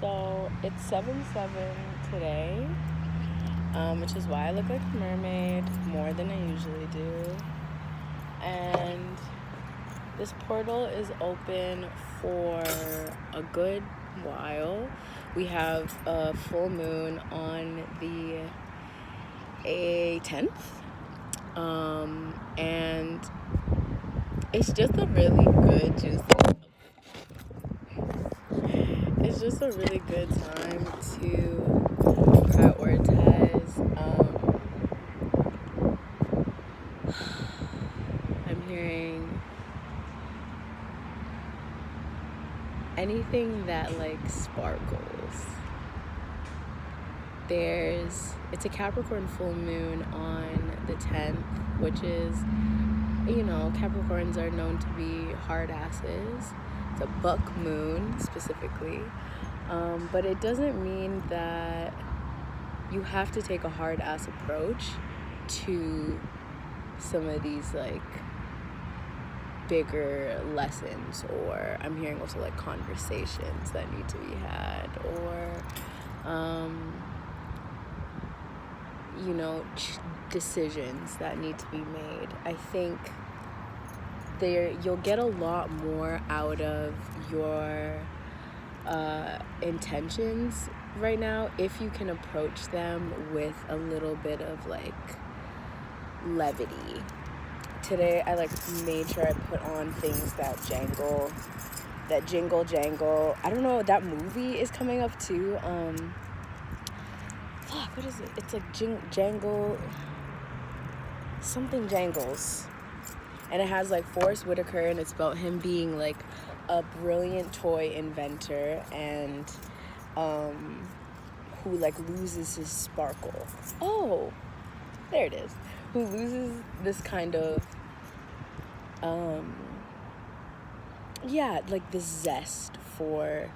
So it's 7/7 today, which is why I look like a mermaid more than I usually do. And this portal is open for a good while. We have a full moon on the 10th, and it's just a really good It's just a really good time to prioritize. I'm hearing anything that sparkles. It's a Capricorn full moon on the 10th, which is, Capricorns are known to be hard asses. It's a buck moon specifically, but it doesn't mean that you have to take a hard ass approach to some of these bigger lessons, or I'm hearing also conversations that need to be had, or decisions that need to be made. I think you'll get a lot more out of your intentions right now if you can approach them with a little bit of levity. Today I made sure I put on things that jingle jangle. I don't know, that movie is coming up too. What is it? It's jangle, something jangles. And it has Forrest Whitaker, and it's about him being a brilliant toy inventor and who loses his sparkle. Oh, there it is. Who loses this kind of this zest for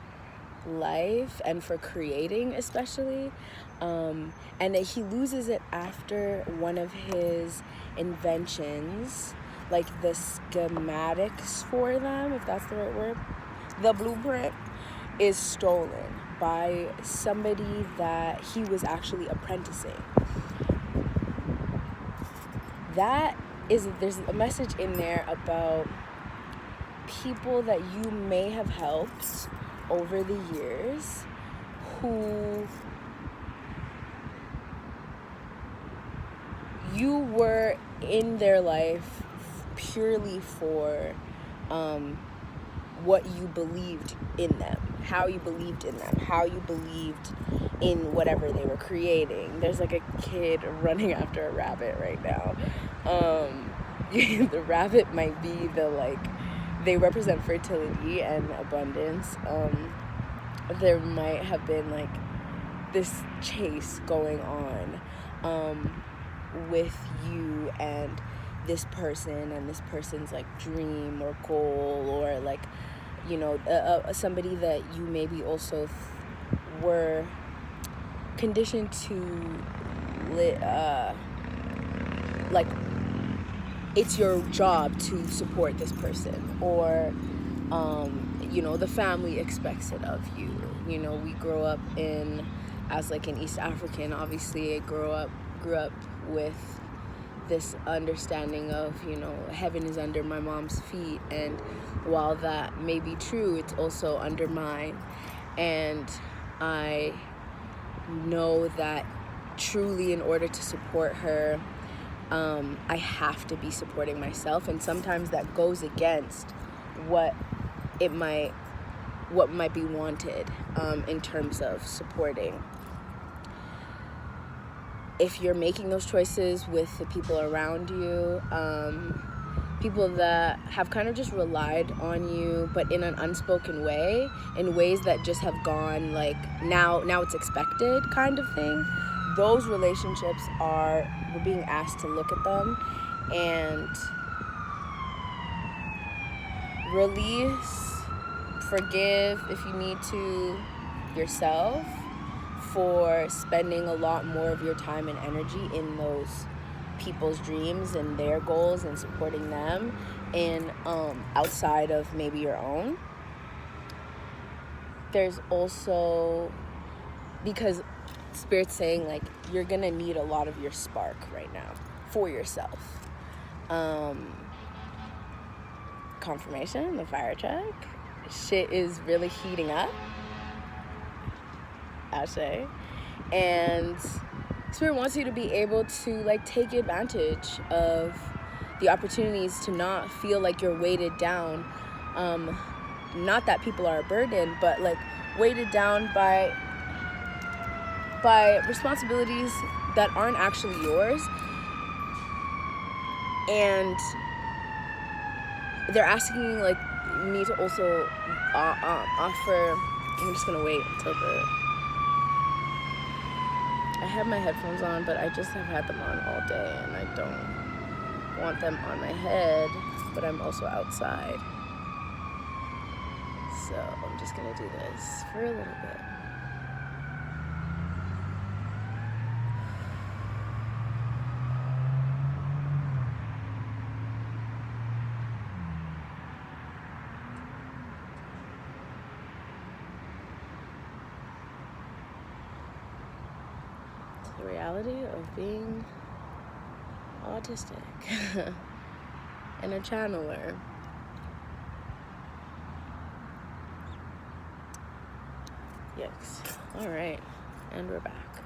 life and for creating, especially, and that he loses it after one of his inventions, the schematics for them, if that's the right word, the blueprint, is stolen by somebody that he was actually apprenticing. There's a message in there about people that you may have helped over the years who you were in their life purely for what you believed in them, how you believed in them, how you believed in whatever they were creating. There's a kid running after a rabbit right now. The rabbit might be they represent fertility and abundance. There might have been this chase going on with you and this person and this person's dream or goal, or somebody that you maybe also were conditioned to it's your job to support this person, or the family expects it of you. We grow up as an East African, obviously I grew up with this understanding of heaven is under my mom's feet, and while that may be true, it's also under mine. And I know that truly, in order to support her, I have to be supporting myself, and sometimes that goes against what might be wanted in terms of supporting. If you're making those choices with the people around you, people that have kind of just relied on you, but in an unspoken way, in ways that just have gone now it's expected kind of thing, those relationships we're being asked to look at them and release, forgive if you need to, yourself, for spending a lot more of your time and energy in those people's dreams and their goals and supporting them, and outside of maybe your own. there's also, because Spirit's saying, like, you're gonna need a lot of your spark right now for yourself. Confirmation, the fire truck. Shit is really heating up. Ashe. And Spirit wants you to be able to, like, take advantage of the opportunities to not feel like you're weighted down. Not that people are a burden, but, like, weighted down by responsibilities that aren't actually yours. And they're asking, like, me to also offer. I'm just gonna wait until I have my headphones on, but I just have had them on all day, and I don't want them on my head, but I'm also outside. So I'm just gonna do this for a little bit. The reality of being autistic and a channeler. Yikes. Alright, and we're back.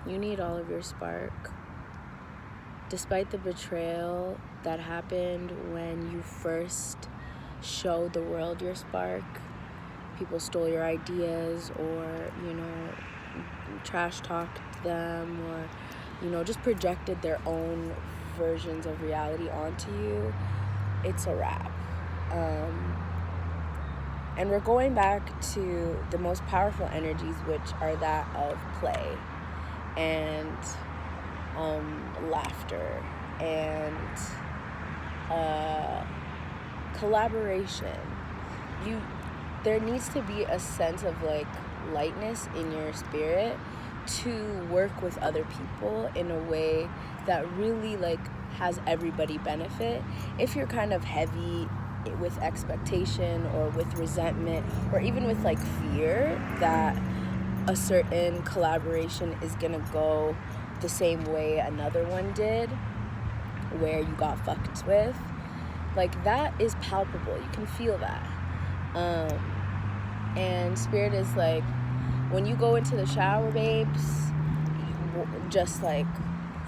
You need all of your spark. Despite the betrayal that happened when you first showed the world your spark, people stole your ideas, or, you know, trash talked them, or, you know, just projected their own versions of reality onto you, it's a wrap. And we're going back to the most powerful energies, which are that of play and laughter and collaboration. There needs to be a sense of, like, lightness in your spirit to work with other people in a way that really, like, has everybody benefit. If you're kind of heavy with expectation or with resentment or even with, like, fear that a certain collaboration is gonna go the same way another one did, where you got fucked with, like, that is palpable. You can feel that. And Spirit is like, when you go into the shower, babes, just, like,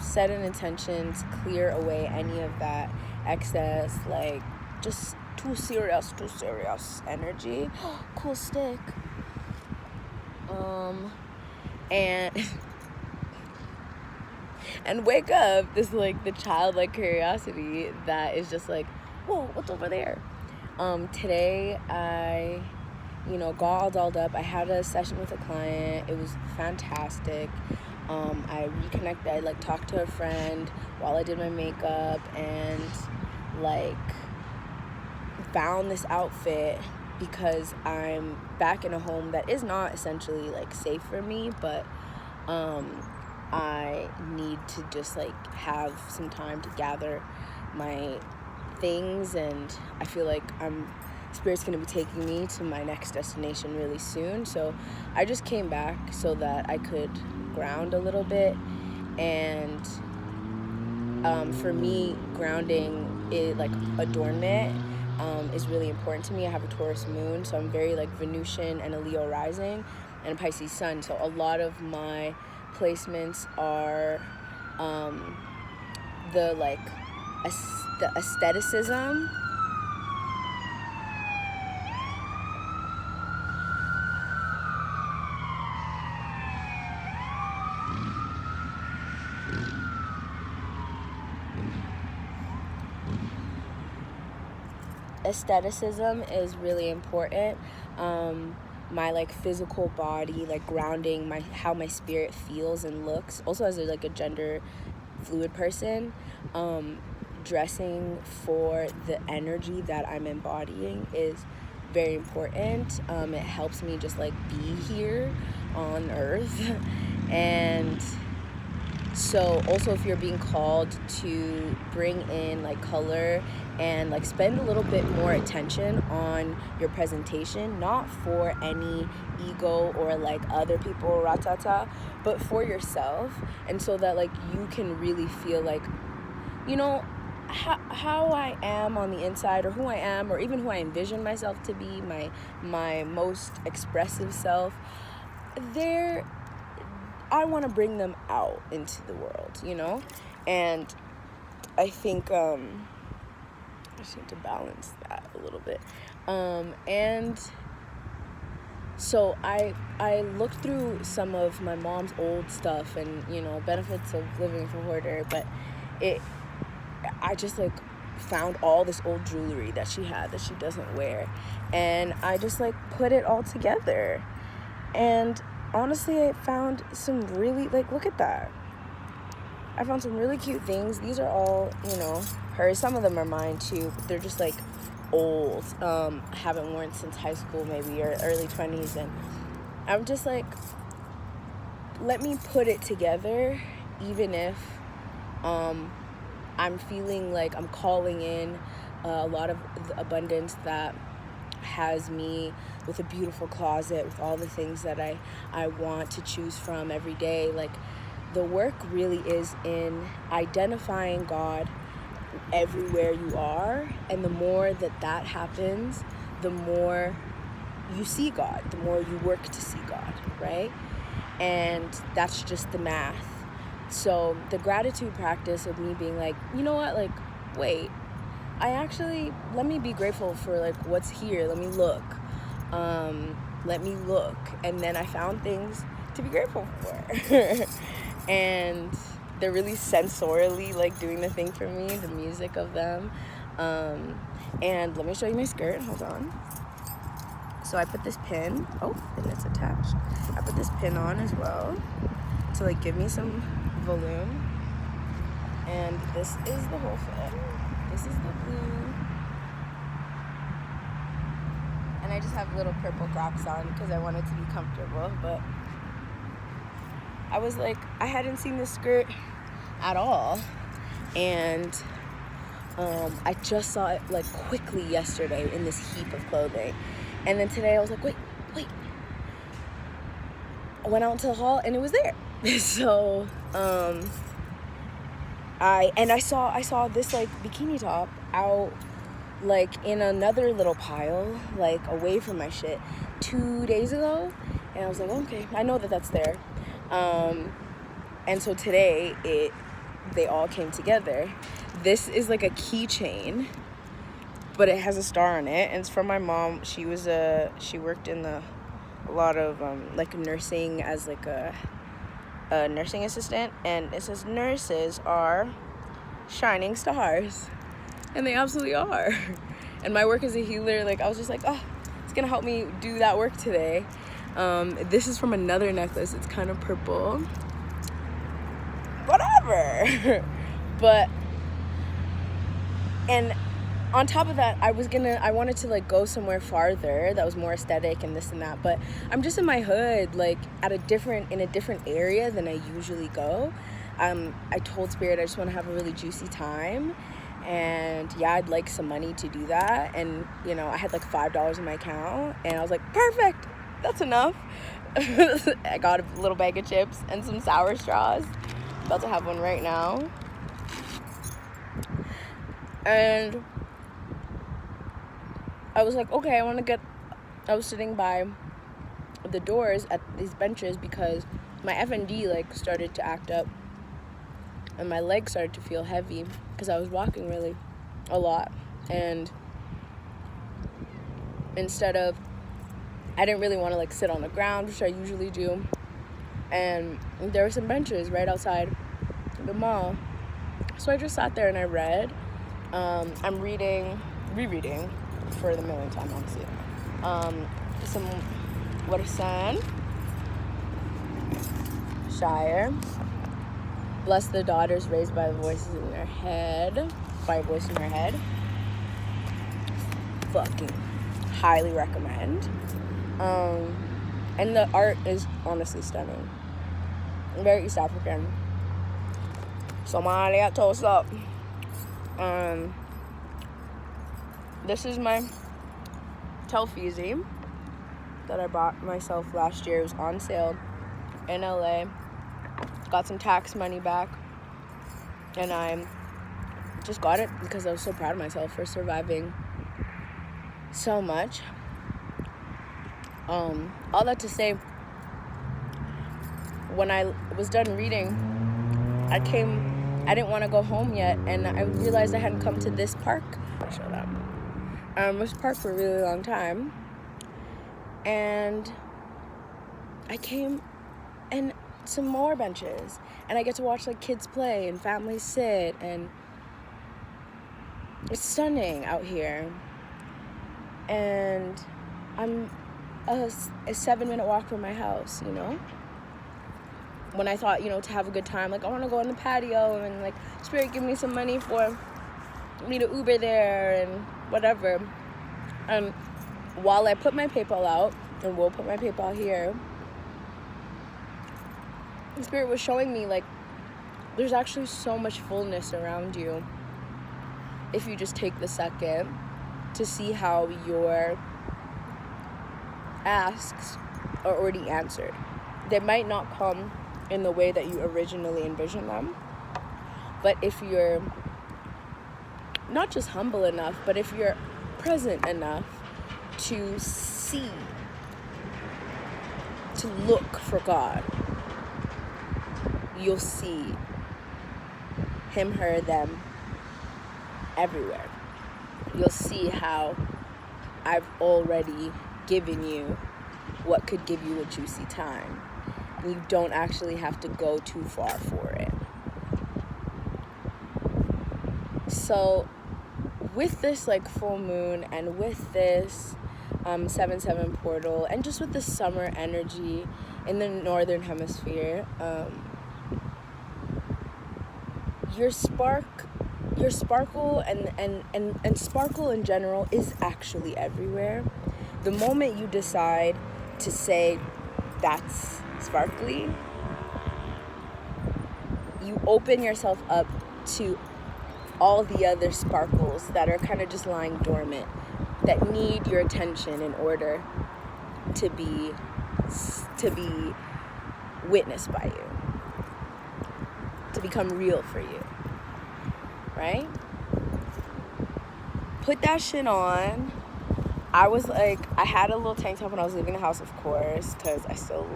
set an intention to clear away any of that excess, like, just too serious energy. Cool stick. And wake up this, like, the childlike curiosity that is just like, whoa, what's over there? Today I, you know, got all dolled up. I had a session with a client. It was fantastic. I reconnected. I, like, talked to a friend while I did my makeup, and, like, found this outfit because I'm back in a home that is not essentially, like, safe for me, but I need to just, like, have some time to gather my things, and I feel like Spirit's gonna be taking me to my next destination really soon. So I just came back so that I could ground a little bit. And for me, grounding is, like, adornment is really important to me. I have a Taurus moon, so I'm very, like, Venusian and a Leo rising and a Pisces sun. So a lot of my placements are the aestheticism. Aestheticism is really important. My, like, physical body, like, grounding how my spirit feels and looks. Also, as a gender fluid person, dressing for the energy that I'm embodying is very important. It helps me just, like, be here on earth. And So also, if you're being called to bring in like color and like spend a little bit more attention on your presentation, not for any ego or like other people ratata, but for yourself, and so that like you can really feel like, you know, how I am on the inside, or who I am, or even who I envision myself to be, my most expressive self, I want to bring them out into the world, you know? And I think I just need to balance that a little bit. And so I looked through some of my mom's old stuff and, you know, benefits of living for hoarder, but I just like found all this old jewelry that she had that she doesn't wear, and I just like put it all together. And honestly, I found some really, like, look at that. I found some really cute things. These are all, you know, hers. Some of them are mine too, but they're just like old. I haven't worn since high school maybe, or early 20s, and I'm just like, let me put it together, even if I'm feeling like I'm calling in a lot of the abundance that has me with a beautiful closet with all the things that I want to choose from every day. Like, the work really is in identifying God everywhere you are, and the more that happens, the more you see God, the more you work to see God, right? And that's just the math. So the gratitude practice of me being like, you know what, like, wait, let me be grateful for like what's here. Let me look. And then I found things to be grateful for. And they're really sensorially like doing the thing for me, the music of them. And let me show you my skirt. Hold on. So I put this pin. Oh, and it's attached. I put this pin on as well to like give me some volume. And this is the whole fit. This is the blue. And I just have little purple Crocs on because I wanted to be comfortable. But I was like, I hadn't seen this skirt at all. And I just saw it like quickly yesterday in this heap of clothing. And then today I was like, wait. I went out into the hall and it was there. So I saw this like bikini top out like in another little pile, like away from my shit 2 days ago, and I was like, okay, I know that's there. And so today they all came together. This is like a keychain, but it has a star on it, and it's from my mom. She worked in a lot of like nursing as like a nursing assistant, and it says nurses are shining stars, and they absolutely are. And my work as a healer, like I was just like, oh, it's gonna help me do that work today. This is from another necklace. It's kind of purple, whatever. But and on top of that, I wanted to like go somewhere farther that was more aesthetic and this and that, but I'm just in my hood, like in a different area than I usually go. I told Spirit I just want to have a really juicy time, and yeah, I'd like some money to do that. And you know, I had like $5 in my account, and I was like, perfect, that's enough. I got a little bag of chips and some sour straws. About to have one right now. And I was like, okay, I was sitting by the doors at these benches because my FND like started to act up, and my legs started to feel heavy because I was walking really a lot. And I didn't really want to like sit on the ground, which I usually do. And there were some benches right outside the mall. So I just sat there and I read. I'm rereading for the millionth time, honestly. Some Warsan, Shire. Bless the daughters raised by voices in their head. By a voice in her head. Fucking highly recommend. And the art is honestly stunning. Very East African. Somali, what's up? This is my Telfeezy that I bought myself last year. It was on sale in LA. Got some tax money back, and I just got it because I was so proud of myself for surviving so much. All that to say, when I was done reading, I didn't want to go home yet, and I realized I hadn't come to this park. Shut up. This park for a really long time, and I came, and some more benches, and I get to watch like kids play and families sit, and it's stunning out here. And I'm a 7-minute walk from my house, you know? When I thought, to have a good time, like I want to go on the patio, and like Spirit give me some money for me to Uber there and whatever. While I put my PayPal out, and we'll put my PayPal here, Spirit was showing me like there's actually so much fullness around you if you just take the second to see how your asks are already answered. They might not come in the way that you originally envisioned them, but if you're not just humble enough, but if you're present enough to see, to look for God, you'll see him, her, them everywhere. You'll see how I've already given you what could give you a juicy time. And you don't actually have to go too far for it. So with this like full moon, and with this 7/7 portal, and just with the summer energy in the northern hemisphere, your sparkle and sparkle in general is actually everywhere. The moment you decide to say that's sparkly, you open yourself up to all the other sparkles that are kind of just lying dormant, that need your attention in order to be witnessed by you, to become real for you, right? Put that shit on. I was like, I had a little tank top when I was leaving the house, of course, because I still,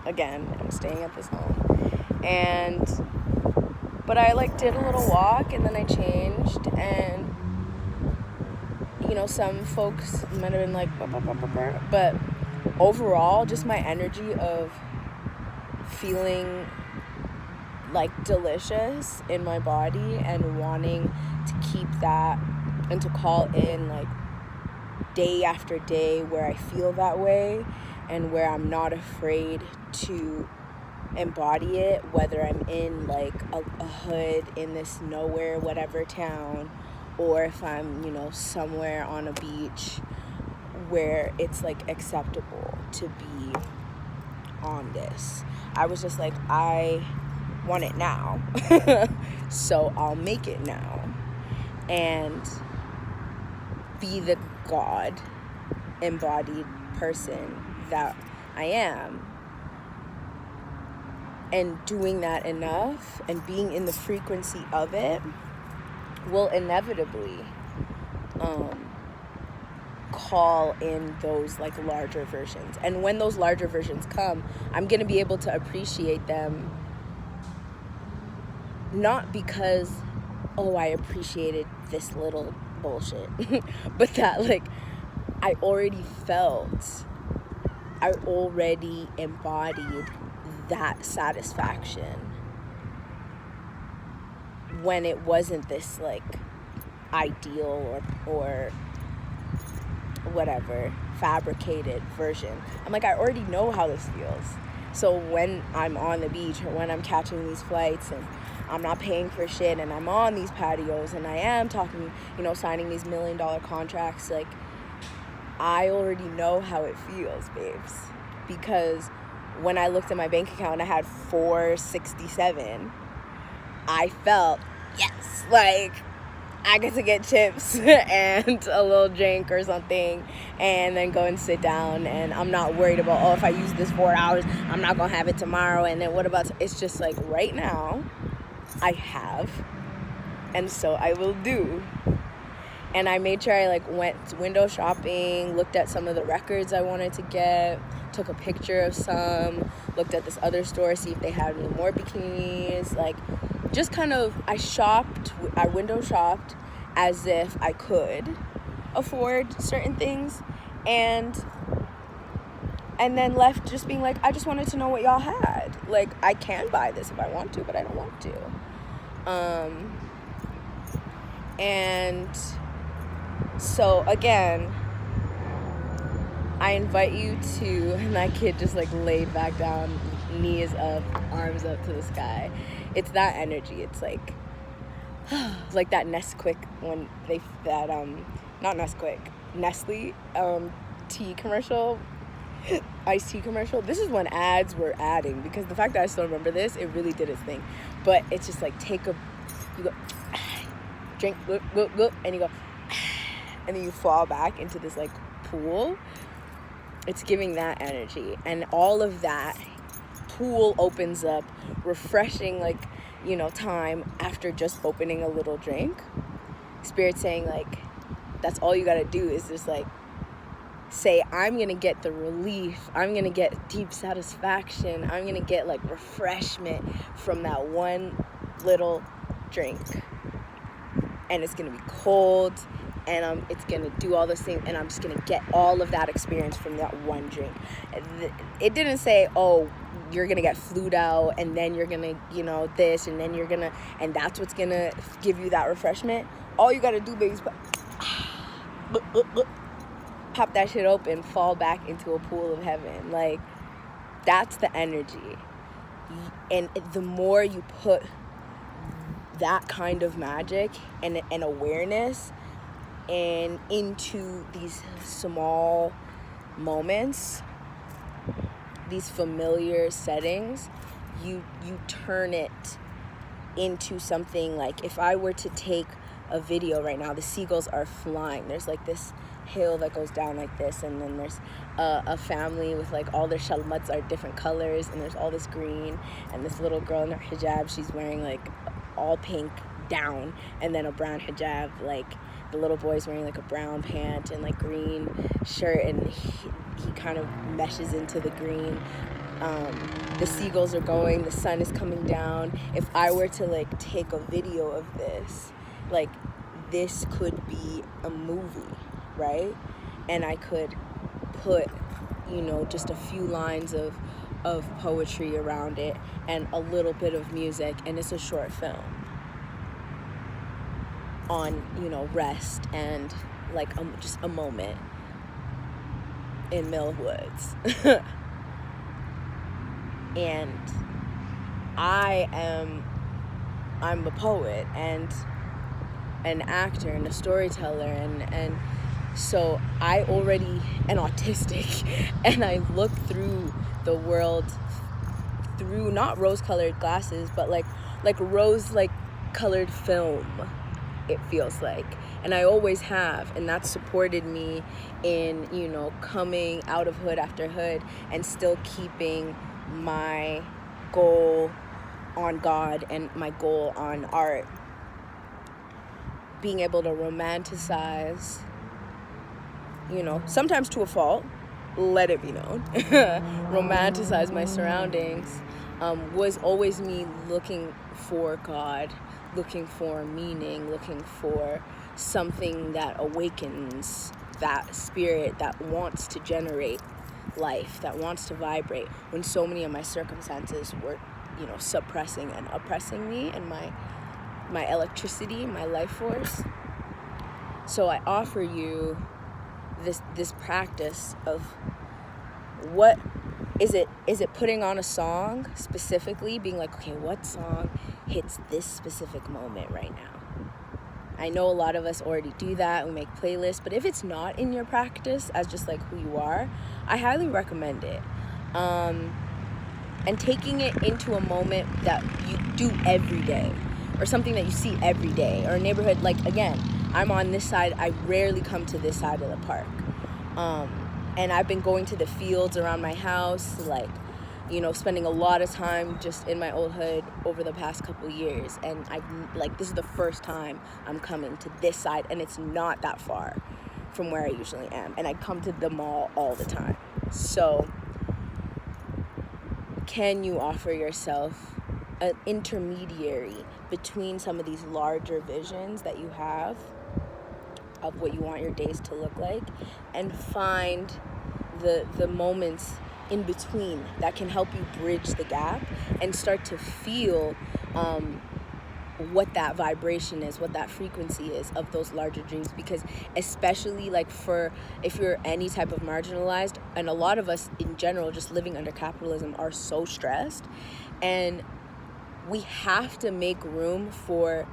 again, I'm staying at this home. But I like did a little walk, and then I changed, and some folks might have been like, but overall, just my energy of feeling like delicious in my body and wanting to keep that and to call in like day after day where I feel that way, and where I'm not afraid to embody it, whether I'm in like a hood in this nowhere whatever town, or if I'm somewhere on a beach where it's like acceptable to be on this. I was just like, I want it now. So I'll make it now and be the God embodied person that I am. And doing that enough and being in the frequency of it will inevitably call in those like larger versions. And when those larger versions come, I'm going to be able to appreciate them, not because, oh, I appreciated this little bullshit, but that like I already embodied that satisfaction when it wasn't this like ideal or whatever fabricated version. I'm like, I already know how this feels. So when I'm on the beach, or when I'm catching these flights and I'm not paying for shit, and I'm on these patios, and I am talking, signing these $1 million contracts, like I already know how it feels, babes. Because when I looked at my bank account and I had $467, I felt, yes, like I get to get chips and a little drink or something and then go and sit down, and I'm not worried about, oh, if I use this 4 hours, I'm not gonna have it tomorrow, and then what about, it's just like right now I have, and so I will do. And I made sure I like went window shopping, looked at some of the records I wanted to get, took a picture of some, looked at this other store, see if they had any more bikinis, like just kind of, I window shopped as if I could afford certain things, and then left just being like, I just wanted to know what y'all had. Like, I can buy this if I want to, but I don't want to. And so again, I invite you to, and that kid just like laid back down, knees up, arms up to the sky. It's that energy. It's like that Nesquik when not Nesquik, Nestle tea commercial, iced tea commercial. This is when ads were adding, because the fact that I still remember this, it really did its thing. But it's just like, you go, drink, and you go, and then you fall back into this like pool. It's giving that energy, and all of that pool opens up, refreshing, like, you know, time after just opening a little drink. Spirit saying, like, that's all you gotta do is just like say, I'm gonna get the relief, I'm gonna get deep satisfaction, I'm gonna get like refreshment from that one little drink, and it's gonna be cold, and it's gonna do all this thing, and I'm just gonna get all of that experience from that one drink. It didn't say, oh, you're gonna get flued out, and then you're gonna, you know, this, and then and that's what's gonna give you that refreshment. All you gotta do, baby, is pop that shit open, fall back into a pool of heaven. Like, that's the energy. And the more you put that kind of magic and awareness and into these small moments, these familiar settings, you turn it into something. Like, if I were to take a video right now, the seagulls are flying, there's like this hill that goes down like this, and then there's a family with like all their shalmats are different colors, and there's all this green, and this little girl in her hijab, she's wearing like all pink down, and then a brown hijab. Like, the little boy's wearing like a brown pant and like green shirt, and he kind of meshes into the green. The seagulls are going, the sun is coming down. If I were to like take a video of this, like, this could be a movie, right? And I could put, you know, just a few lines of poetry around it and a little bit of music, and it's a short film on, you know, rest and like just a moment in Mill Woods. And I'm a poet and an actor and a storyteller, and so I already am autistic, and I look through the world through not rose-colored glasses, but like rose like colored film, it feels like. And I always have, and that's supported me in, you know, coming out of hood after hood and still keeping my goal on God and my goal on art. Being able to romanticize, you know, sometimes to a fault, let it be known, romanticize my surroundings, was always me looking for God, looking for meaning, looking for something that awakens that spirit that wants to generate life, that wants to vibrate, when so many of my circumstances were, you know, suppressing and oppressing me and my electricity, my life force. So I offer you this practice of, what is it putting on a song specifically, being like, okay, what song hits this specific moment right now? I know a lot of us already do that, we make playlists, but if it's not in your practice as just like who you are, I highly recommend it. And taking it into a moment that you do every day. or something that you see every day, or a neighborhood. Like, again, I'm on this side. I rarely come to this side of the park. And I've been going to the fields around my house, like, you know, spending a lot of time just in my old hood over the past couple years. And this is the first time I'm coming to this side, and it's not that far from where I usually am. And I come to the mall all the time. So can you offer yourself an intermediary between some of these larger visions that you have of what you want your days to look like, and find the moments in between that can help you bridge the gap and start to feel what that vibration is, what that frequency is of those larger dreams. Because especially like if you're any type of marginalized, and a lot of us in general just living under capitalism are so stressed, and we have to make room for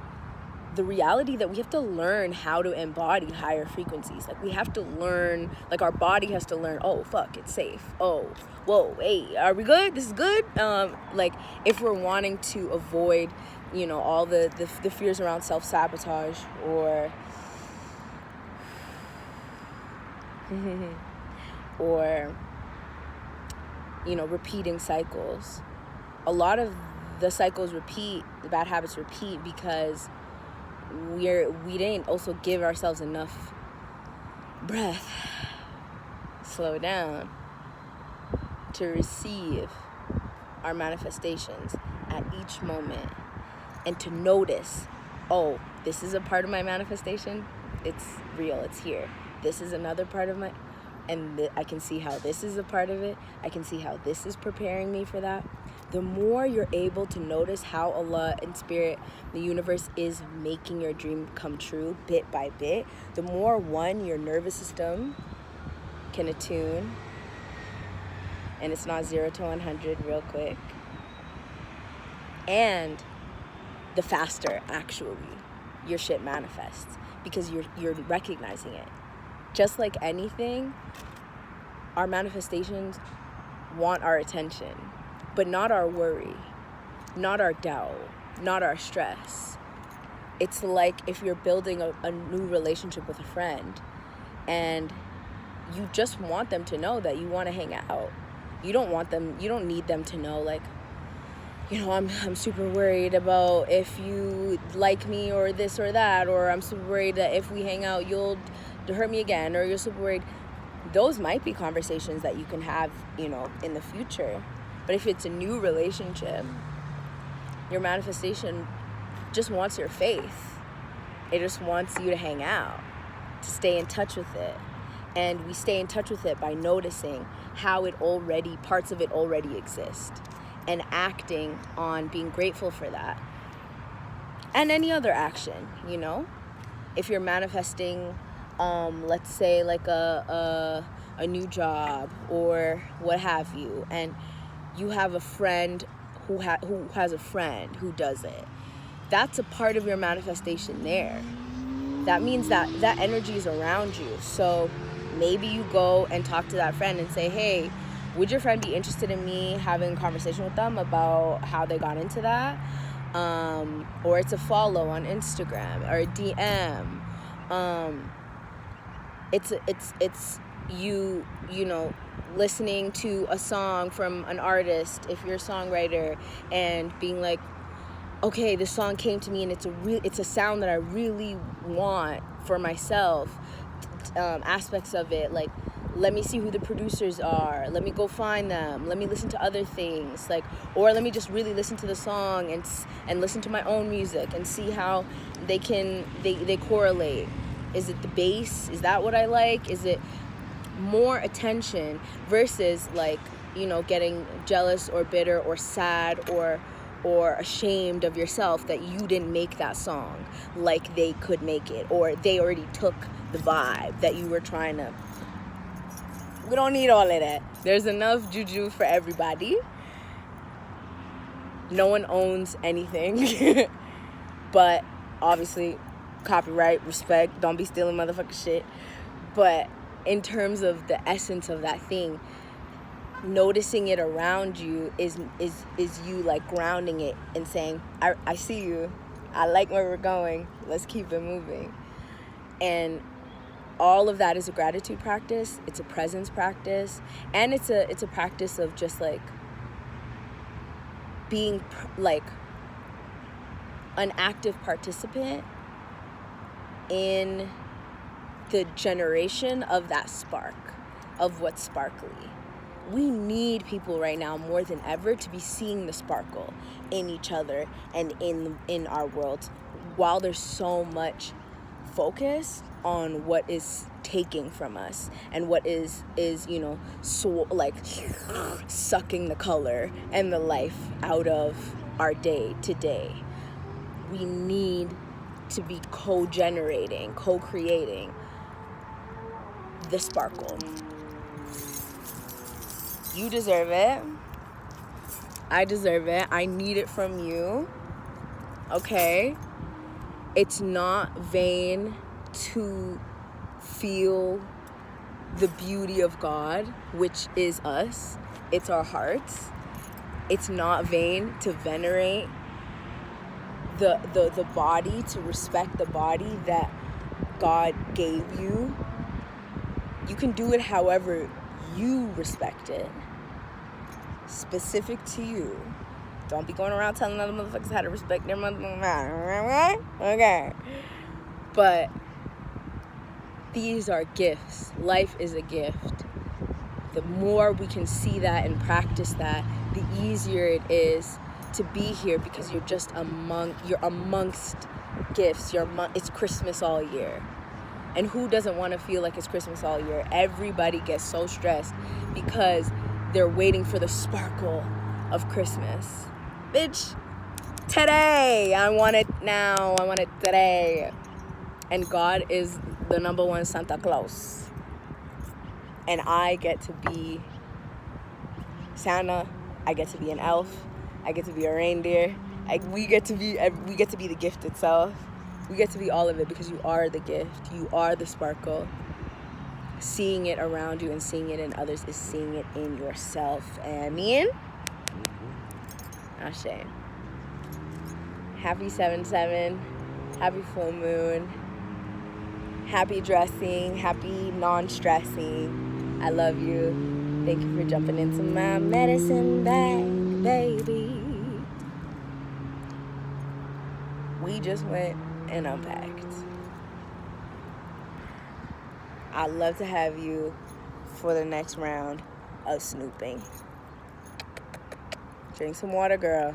the reality that we have to learn how to embody higher frequencies. Like, we have to learn, like, our body has to learn, oh fuck, it's safe, oh whoa, hey, are we good, this is good. Like, if we're wanting to avoid, you know, all the fears around self-sabotage, or or, you know, repeating cycles. A lot of the cycles repeat, the bad habits repeat, because we didn't also give ourselves enough breath, slow down, to receive our manifestations at each moment, and to notice, oh, this is a part of my manifestation, it's real, it's here. This is another part of my, and I can see how this is a part of it. I can see how this is preparing me for that. The more you're able to notice how Allah and Spirit, the universe, is making your dream come true bit by bit, the more, one, your nervous system can attune, and it's not 0 to 100 real quick, and the faster actually your shit manifests, because you're recognizing it. Just like anything, our manifestations want our attention, but not our worry, not our doubt, not our stress. It's like if you're building a new relationship with a friend, and you just want them to know that you want to hang out. You don't need them to know, like, you know, I'm super worried about if you like me or this or that, or I'm super worried that if we hang out you'll hurt me again, or you're super worried. Those might be conversations that you can have, you know, in the future. But if it's a new relationship, your manifestation just wants your faith. It just wants you to hang out, to stay in touch with it. And we stay in touch with it by noticing how parts of it already exist, and acting on being grateful for that. And any other action, you know? If you're manifesting, let's say like a new job or what have you, and you have a friend who has a friend who does it, that's a part of your manifestation there. That means that energy is around you. So maybe you go and talk to that friend and say, hey, would your friend be interested in me having a conversation with them about how they got into that? Or it's a follow on Instagram or a DM. It's you know, listening to a song from an artist, if you're a songwriter, and being like, okay, this song came to me and it's a sound that I really want for myself. Aspects of it, like, let me see who the producers are, let me go find them, let me listen to other things, like, or let me just really listen to the song and listen to my own music and see how they correlate. Is it the bass? Is that what I like? Is it more attention versus, like, you know, getting jealous or bitter or sad or ashamed of yourself that you didn't make that song like they could make it, or they already took the vibe that you were trying to. We don't need all of that. There's enough juju for everybody. No one owns anything. But obviously, copyright, respect, don't be stealing motherfucking shit. But in terms of the essence of that thing, noticing it around you is you, like, grounding it and saying, I see you, I like where we're going. Let's keep it moving. And all of that is a gratitude practice. It's a presence practice. And it's a practice of just like being like an active participant in the generation of that spark, of what's sparkly. We need people right now more than ever to be seeing the sparkle in each other and in our world, while there's so much focus on what is taking from us and what is so like sucking the color and the life out of our day to day. We need to be co-generating, co-creating the sparkle. You deserve it. I deserve it. I need it from you. Okay? It's not vain to feel the beauty of God, which is us. It's our hearts. It's not vain to venerate the body, to respect the body that God gave you. You can do it however you respect it. Specific to you. Don't be going around telling other motherfuckers how to respect their motherfucking, okay? But these are gifts. Life is a gift. The more we can see that and practice that, the easier it is to be here, because you're just amongst gifts. It's Christmas all year. And who doesn't want to feel like it's Christmas all year? Everybody gets so stressed because they're waiting for the sparkle of Christmas. Bitch, today. I want it now. I want it today. And God is the number one Santa Claus. And I get to be Santa. I get to be an elf. I get to be a reindeer. We get to be the gift itself. We get to be all of it, because you are the gift. You are the sparkle. Seeing it around you and seeing it in others is seeing it in yourself. Amen? Ashe. Happy 7/7. Happy full moon. Happy dressing. Happy non-stressing. I love you. Thank you for jumping into my medicine bag, baby. We just went and unpacked. I'd love to have you for the next round of snooping. Drink some water, girl.